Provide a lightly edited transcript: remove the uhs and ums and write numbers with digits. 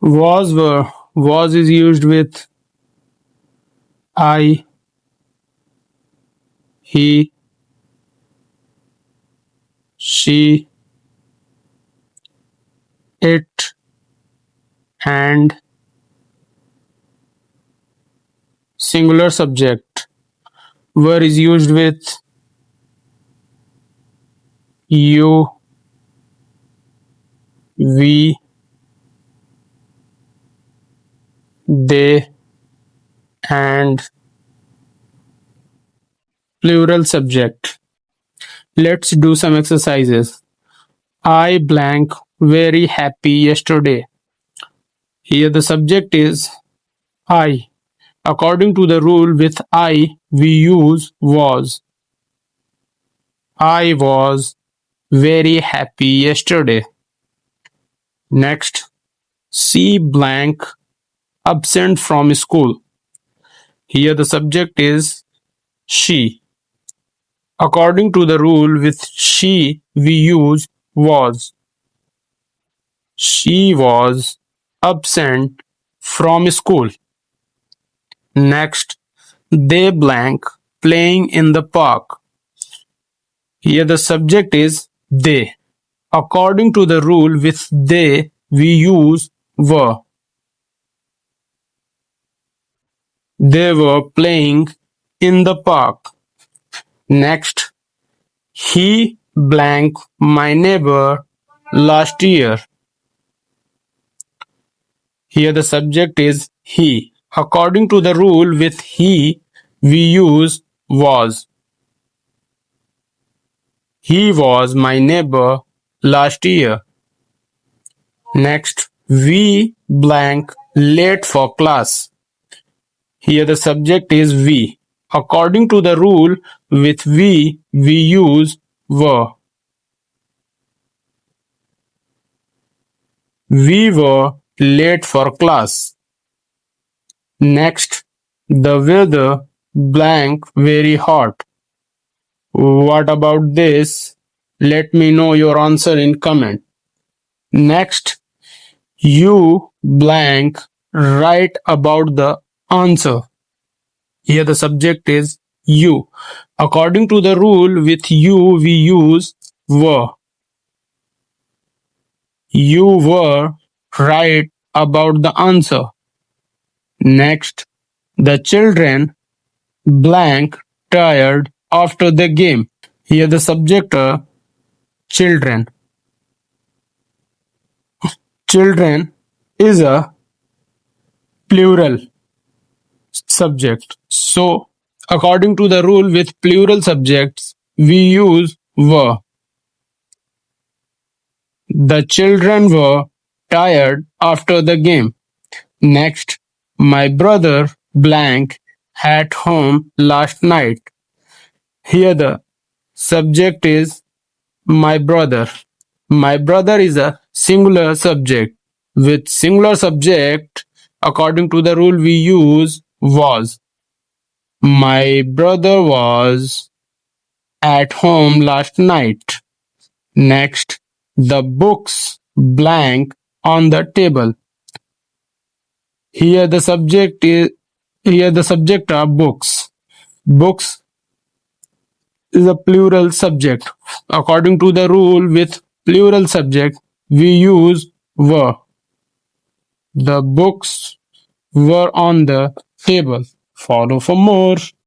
Was is used with I, he, she, it, and singular subject. Were is used with you, we, they, and plural subject. Let's do some exercises. I blank very happy yesterday. Here the subject is I. According to the rule with I, we use was. I was very happy yesterday. Next, C blank absent from school. Here the subject is she. According to the rule with she, we use was. She was absent from school. Next, they blank playing in the park. Here the subject is they. According to the rule with they, we use were. They were playing in the park. Next, he blank my neighbor last year. Here the subject is he. According to the rule with he, we use was. He was my neighbor last year. Next, we blank late for class. Here the subject is we. According to the rule with we use were. We were late for class. Next, the weather blank very hot. What about this? Let me know your answer in comment. Next, you blank write about the answer. Here the subject is you. According to the rule with you we use were. You were right about the answer. Next, the children blank tired after the game. Here the subject are children. Children is a plural subject. So, according to the rule with plural subjects, we use were. The children were tired after the game. Next, my brother blank at home last night. Here the subject is my brother. My brother is a singular subject. With singular subject, according to the rule we use was. My brother was at home last night. Next, the books blank on the table. Here the subject are books. Books is a plural subject. According to the rule with plural subject, we use were. The books were on the table. Follow for more.